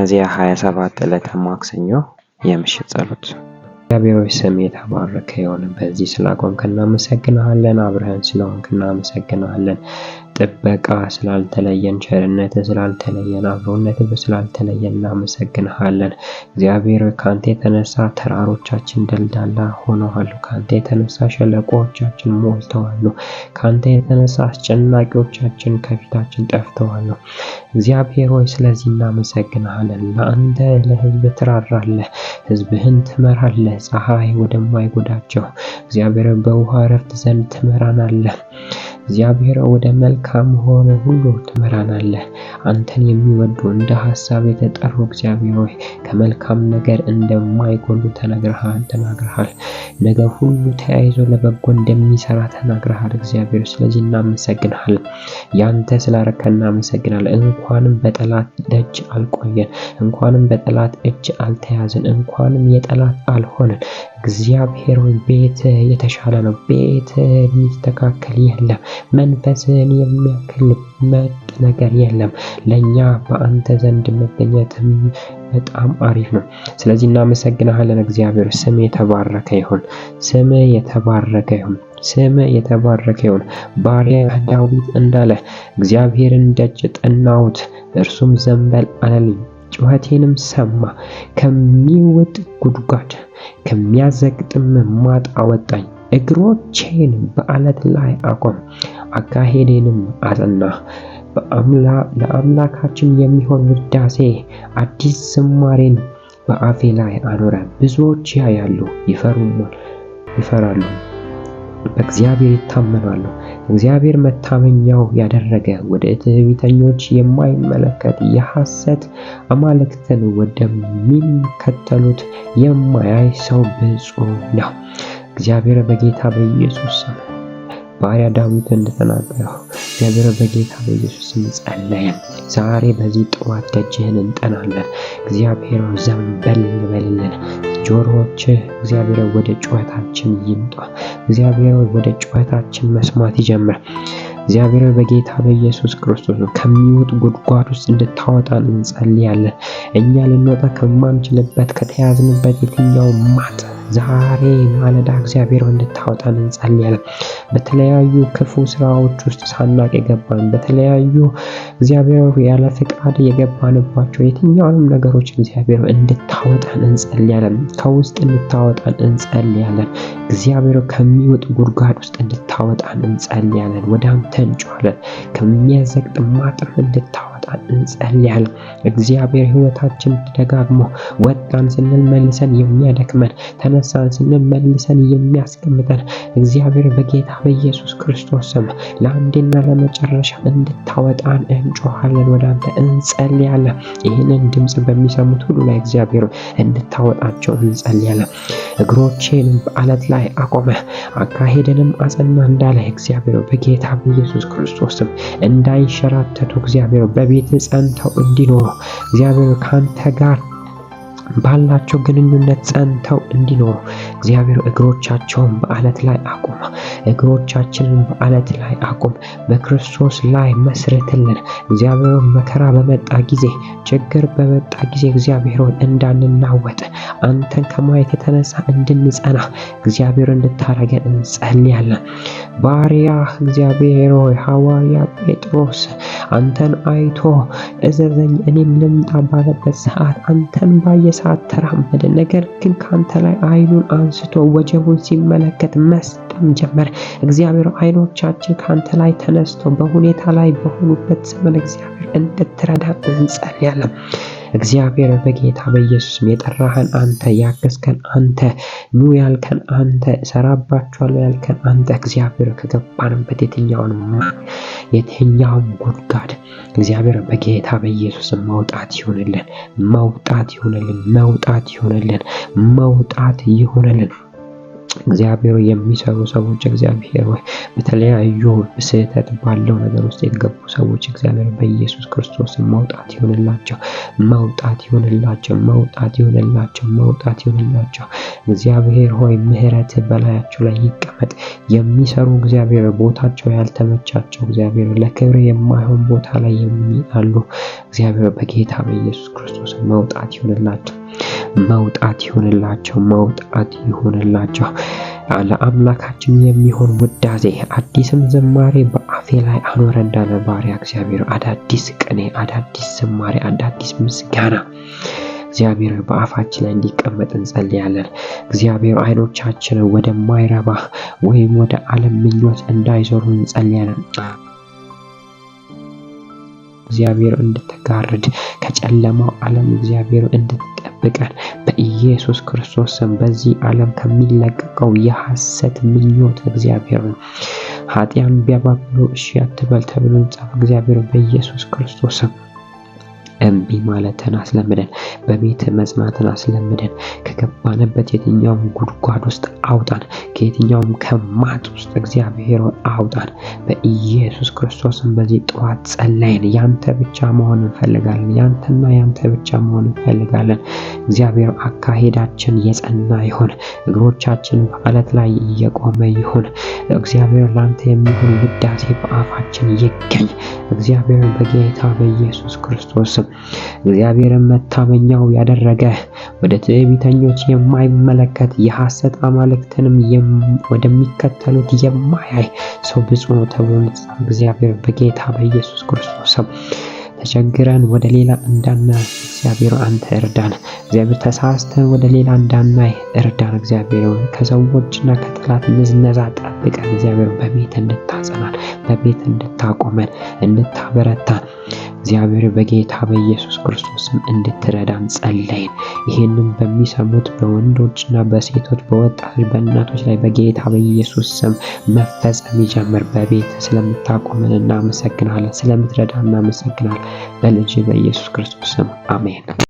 ሚያዝያ 27 ዕለተ ማክሰኞ የምሽት ጸሎት። እግዚአብሔር ሆይ ስም የተባረከ ይሁን። በዚህ ስላቆምክ እናመሰግናለን። አብረን ስለሆንክ እናመሰግናለን። ጥበቃ ስላልተለየን፣ ቸርነት ስላልተለየን፣ አብሮነት ስላልተለየን እናመሰግናለን። እግዚአብሔር ሆይ ካንተ የተነሳ ተራሮቻችን ደልዳላ ሆነዋል። ካንተ የተነሳ ሸለቆዎቻችን ሞልተዋል። ካንተ የተነሳ አስጨናቂዎቻችን ከፊታችን ጠፍተዋል። እግዚአብሔር ሆይ ስለዚህ እናመሰግናለን። ለአንተ ለሕዝብ ትራራለህ፣ ሕዝብህን ትመራለህ ፀሐይ ወደማይጎዳቸው። እግዚአብሔር በውሃ እረፍት ዘንድ ትመራናለህ። እግዚአብሔር ወደ መልካም ሆነ ሁሉ ትመራናለህ። አንተን የሚወዱ እንደ ሐሳብ የተጠሩ እግዚአብሔር ሆይ ከመልካም ነገር እንደማይጎሉ ተናግረሃል። ነገር ሁሉ ተያይዞ ለበጎ እንደሚሰራ ተናግረሃል። እግዚአብሔር ስለዚህ እናመሰግናለን። ያንተ ስላረከን እናመሰግናለን። እንኳንም በጠላት እጅ አልቆየን፣ እንኳንም በጠላት እጅ አልተያዝን፣ እንኳንም የጠላት አልሆነን። እግዚአብሔር ሆይ ቤት የተሻለ ነው። ቤት የሚስተካከል የለም። መንፈስን የሚያክል መጥ ነገር የለም። ለኛ በአንተ ዘንድ መገኘትም በጣም አሪፍ ነው። ስለዚህ እናመሰግናለን። እግዚአብሔር ስም የተባረከ ይሁን። ስም የተባረከ ይሁን። ስም የተባረከ ይሁን። ባሪያ ዳዊት እንዳለ እግዚአብሔርን ደጅ ጠናሁት፣ እርሱም ዘንበል አለልኝ፣ ጩኸቴንም ሰማ። ከሚወጥ ጉድጓድ ከሚያዘግጥም ማጥ አወጣኝ። እግሮቼን በአለት ላይ አቆም፣ አካሄዴንም አጸና። ለአምላካችን የሚሆን ውዳሴ አዲስ ዝማሬን በአፌ ላይ አኖረ። ብዙዎች ያያሉ ይፈራሉ፣ በእግዚአብሔር ይታመናሉ። እግዚአብሔር መታመኛው ያደረገ ወደ ትዕቢተኞች የማይመለከት የሐሰት አማልክትን ወደሚከተሉት የማያይ ሰው ብፁዕ ነው። እግዚአብሔር በጌታ በኢየሱስ ስም ባሪያ ዳዊት እንደተናገረው እግዚአብሔር በጌታ በኢየሱስ ስም ጸለየን። ዛሬ በዚህ ጠዋት ደጅህን እንጠናለን። እግዚአብሔር ዘንበል በልልን። ጆሮዎችህ እግዚአብሔር ወደ ጩኸታችን ይምጣ። እግዚአብሔር ወደ ጩኸታችን መስማት ይጀምር። እግዚአብሔር በጌታ በኢየሱስ ክርስቶስ ከሚወጥ ጉድጓድ ውስጥ እንድታወጣን እንጸልያለን። እኛ ልንወጣ ከማንችልበት ከተያዝንበት የትኛው ማጥ ዛሬ ማለዳ እግዚአብሔር እንድታወጣን እንጸልያለን። በተለያዩ ክፉ ስራዎች ውስጥ ሳናቅ የገባን፣ በተለያዩ እግዚአብሔር ያለ ፍቃድ የገባንባቸው የትኛውንም ነገሮች እግዚአብሔር እንድታወጣን እንጸልያለን። ከውስጥ እንድታወጣን እንጸልያለን። እግዚአብሔር ከሚወጥ ጉድጓድ ውስጥ እንድታወጣን እንጸልያለን። ወደ አንተ እንጮሃለን። ከሚያዘግጥ ማጥም እንድታወጣን እንጸልያለን። እግዚአብሔር ሕይወታችን ደጋግሞ ወጣን ስንል መልሰን የሚያደክመን፣ ተነሳን ስንል መልሰን የሚያስቀምጠን እግዚአብሔር በጌታ በኢየሱስ ክርስቶስ ስም ለአንዴና ለመጨረሻ እንድታወጣን እንጮሃለን። ወደ አንተ እንጸልያለን። ይህንን ድምጽ በሚሰሙት ሁሉ ላይ እግዚአብሔር እንድታወጣቸው እንጸልያለን። እግሮቼን በአለት ላይ አቆመ፣ አካሄድንም አጸና እንዳለ እግዚአብሔር በጌታ በኢየሱስ ክርስቶስ ስም እንዳይሸራተቱ እግዚአብሔር በቤት ጸንተው እንዲኖሩ እግዚአብሔር ካንተ ጋር ባላቸው ግንኙነት ጸንተው እንዲኖሩ እግዚአብሔር እግሮቻቸውን በአለት ላይ አቁም። እግሮቻችንን በአለት ላይ አቁም። በክርስቶስ ላይ መስርትልን። እግዚአብሔር መከራ በመጣ ጊዜ፣ ችግር በመጣ ጊዜ እግዚአብሔር እንዳንናወጥ፣ አንተን ከማየት የተነሳ እንድንጸና እግዚአብሔር እንድታረገን እንጸልያለን። ባሪያ እግዚአብሔር ሆይ ሐዋርያ ጴጥሮስ አንተን አይቶ እዘዘኝ እኔም ልምጣ ባለበት ሰዓት አንተን ባየ ሰዓት ተራመደ። ነገር ግን ካንተ ላይ አይኑን አንስቶ ወጀቡን ሲመለከት መስጠም ጀመረ። እግዚአብሔር አይኖቻችን ካንተ ላይ ተነስተው በሁኔታ ላይ በሆኑበት ዘመን እግዚአብሔር እንድትረዳ እንጸልያለን። እግዚአብሔር በጌታ በኢየሱስም የጠራህን አንተ፣ ያገዝከን አንተ፣ ኑ ያልከን አንተ፣ እሰራባችኋለሁ ያልከን አንተ እግዚአብሔር ከገባንበት የትኛውም ጉድጓድ እግዚአብሔር በጌታ በኢየሱስም መውጣት ይሁንልን፣ መውጣት ይሁንልን፣ መውጣት ይሁንልን፣ መውጣት ይሁንልን። እግዚአብሔር የሚሰሩ ሰዎች እግዚአብሔር ሆይ በተለያዩ ስህተት ባለው ነገር ውስጥ የገቡ ሰዎች እግዚአብሔር በኢየሱስ ክርስቶስ መውጣት ይሁንላቸው፣ መውጣት ይሁንላቸው፣ መውጣት ይሁንላቸው፣ መውጣት ይሁንላቸው። እግዚአብሔር ሆይ ምሕረት በላያቸው ላይ ይቀመጥ። የሚሰሩ እግዚአብሔር ቦታቸው ያልተመቻቸው እግዚአብሔር ለክብር የማይሆን ቦታ ላይ የሚጣሉ እግዚአብሔር በጌታ በኢየሱስ ክርስቶስ መውጣት ይሁንላቸው፣ መውጣት ይሁንላቸው፣ መውጣት ይሁንላቸው። ለአምላካችን የሚሆን ውዳሴ አዲስም ዝማሬ በአፌ ላይ አኖረ እንዳለ ባሪያ እግዚአብሔር አዳዲስ ቅኔ፣ አዳዲስ ዝማሬ፣ አዳዲስ ምስጋና እግዚአብሔር በአፋችን ላይ እንዲቀመጥ እንጸልያለን። እግዚአብሔር አይኖቻችንን ወደማይረባ ወይም ወደ ዓለም ምኞት እንዳይዞሩ እንጸልያለን። እግዚአብሔር እንድትጋርድ ከጨለማው ዓለም እግዚአብሔር እንድትጠብቀን በኢየሱስ ክርስቶስ ስም በዚህ ዓለም ከሚለቀቀው የሐሰት ምኞት እግዚአብሔር ኃጢያን ቢያባብሉ እሺ አትበል ተብሎ ጻፈ። እግዚአብሔር በኢየሱስ ክርስቶስ ስም እምቢ ማለትን አስለምደን፣ በቤት መጽናትን አስለምደን፣ ከገባንበት የትኛውም ጉድጓድ ውስጥ አውጣን፣ ከየትኛውም ከማጥ ውስጥ እግዚአብሔር አውጣን በኢየሱስ ክርስቶስም። በዚህ ጠዋት ጸለይን። ያንተ ብቻ መሆን እንፈልጋለን። ያንተና ያንተ ብቻ መሆን እንፈልጋለን። እግዚአብሔር አካሄዳችን የጸና ይሁን፣ እግሮቻችን በዓለት ላይ እየቆመ ይሁን። እግዚአብሔር ላንተ የሚሆን ውዳሴ በአፋችን ይገኝ። እግዚአብሔር በጌታ በኢየሱስ ክርስቶስ እግዚአብሔርን መታመኛው ያደረገ ወደ ትዕቢተኞች የማይመለከት የሐሰት አማልክትንም ወደሚከተሉት የማያይ ሰው ብፁዕ ነው ተብሎ እግዚአብሔር በጌታ በኢየሱስ ክርስቶስ ተቸግረን ወደ ሌላ እንዳናይ እግዚአብሔር አንተ እርዳን። እግዚአብሔር ተሳስተን ወደ ሌላ እንዳናይ እርዳን። እግዚአብሔር ከሰዎችና ከጠላት ንዝነዛ ጠብቀን። እግዚአብሔር በቤት እንድታጸናን፣ በቤት እንድታቆመን፣ እንድታበረታን እግዚአብሔር በጌታ በኢየሱስ ክርስቶስም እንድትረዳን ጸለይን። ይህንን በሚሰሙት በወንዶችና በሴቶች በወጣቶች በእናቶች ላይ በጌታ በኢየሱስ ስም መፈጸም ይጀምር። በቤት ስለምታቆመን እናመሰግናለን፣ ስለምትረዳን እናመሰግናለን። በልጅ በኢየሱስ ክርስቶስ ስም አሜን።